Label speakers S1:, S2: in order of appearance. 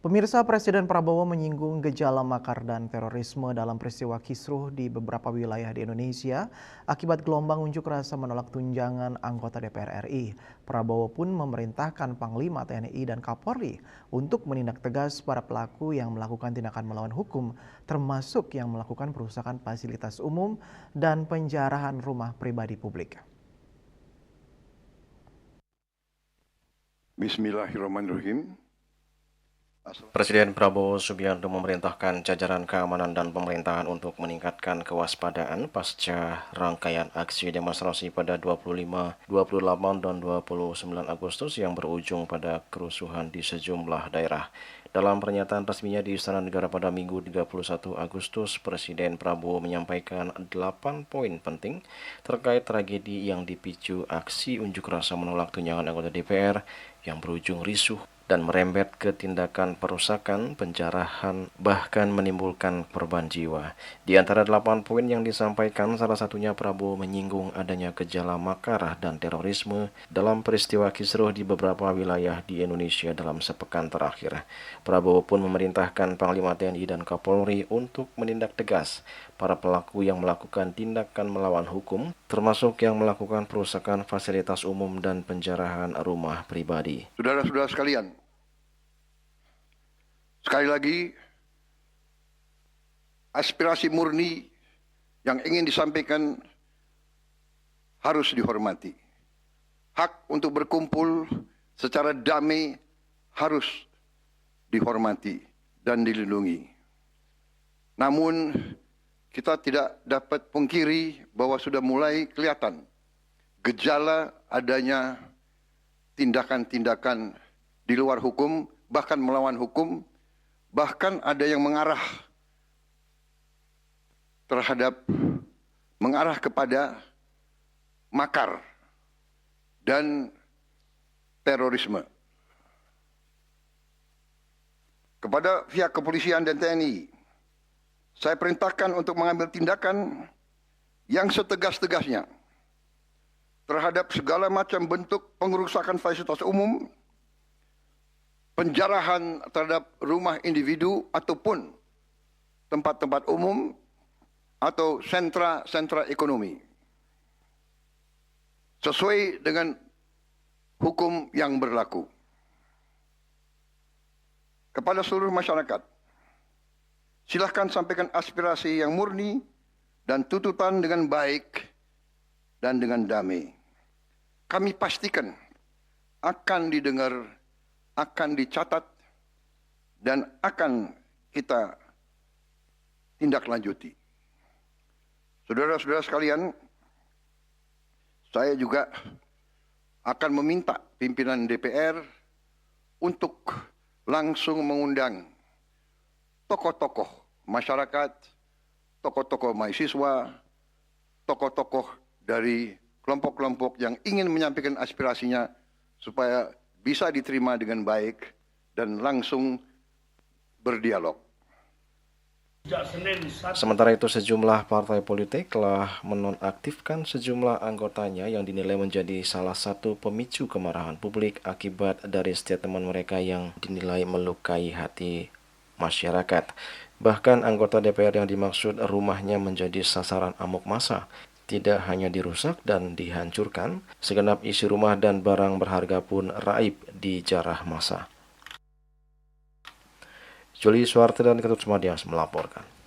S1: Pemirsa, Presiden Prabowo menyinggung gejala makar dan terorisme dalam peristiwa kisruh di beberapa wilayah di Indonesia akibat gelombang unjuk rasa menolak tunjangan anggota DPR RI. Prabowo pun memerintahkan Panglima TNI dan Kapolri untuk menindak tegas para pelaku yang melakukan tindakan melawan hukum, termasuk yang melakukan perusakan fasilitas umum dan penjarahan rumah pribadi publik.
S2: Bismillahirrahmanirrahim.
S3: Presiden Prabowo Subianto memerintahkan jajaran keamanan dan pemerintahan untuk meningkatkan kewaspadaan pasca rangkaian aksi demonstrasi pada 25, 28, dan 29 Agustus yang berujung pada kerusuhan di sejumlah daerah. Dalam pernyataan resminya di Istana Negara pada Minggu 31 Agustus, Presiden Prabowo menyampaikan 8 poin penting terkait tragedi yang dipicu aksi unjuk rasa menolak tunjangan anggota DPR yang berujung risuh dan merembet ke tindakan perusakan, penjarahan, bahkan menimbulkan korban jiwa. Di antara 8 poin yang disampaikan, salah satunya Prabowo menyinggung adanya gejala makar dan terorisme dalam peristiwa kisruh di beberapa wilayah di Indonesia dalam sepekan terakhir. Prabowo pun memerintahkan Panglima TNI dan Kapolri untuk menindak tegas para pelaku yang melakukan tindakan melawan hukum, termasuk yang melakukan perusakan fasilitas umum dan penjarahan rumah pribadi.
S2: Saudara-saudara sekalian, sekali lagi, aspirasi murni yang ingin disampaikan harus dihormati. Hak untuk berkumpul secara damai harus dihormati dan dilindungi. Namun, kita tidak dapat pungkiri bahwa sudah mulai kelihatan gejala adanya tindakan-tindakan di luar hukum, bahkan melawan hukum, bahkan ada yang mengarah kepada makar dan terorisme. Kepada pihak kepolisian dan TNI, saya perintahkan untuk mengambil tindakan yang setegas-tegasnya terhadap segala macam bentuk pengerusakan fasilitas umum, penjarahan terhadap rumah individu ataupun tempat-tempat umum atau sentra-sentra ekonomi, sesuai dengan hukum yang berlaku. Kepada seluruh masyarakat, silahkan sampaikan aspirasi yang murni dan tuntutan dengan baik dan dengan damai. Kami pastikan akan didengar, akan dicatat, dan akan kita tindak lanjuti. Saudara-saudara sekalian, saya juga akan meminta pimpinan DPR untuk langsung mengundang tokoh-tokoh masyarakat, tokoh-tokoh mahasiswa, tokoh-tokoh dari kelompok-kelompok yang ingin menyampaikan aspirasinya supaya bisa diterima dengan baik dan langsung berdialog.
S3: Sementara itu, sejumlah partai politik telah menonaktifkan sejumlah anggotanya yang dinilai menjadi salah satu pemicu kemarahan publik akibat dari statement mereka yang dinilai melukai hati masyarakat. Bahkan anggota DPR yang dimaksud rumahnya menjadi sasaran amuk massa. Tidak hanya dirusak dan dihancurkan, segenap isi rumah dan barang berharga pun raib dijarah massa. Juli Suwarte dan Ketut Sumadias melaporkan.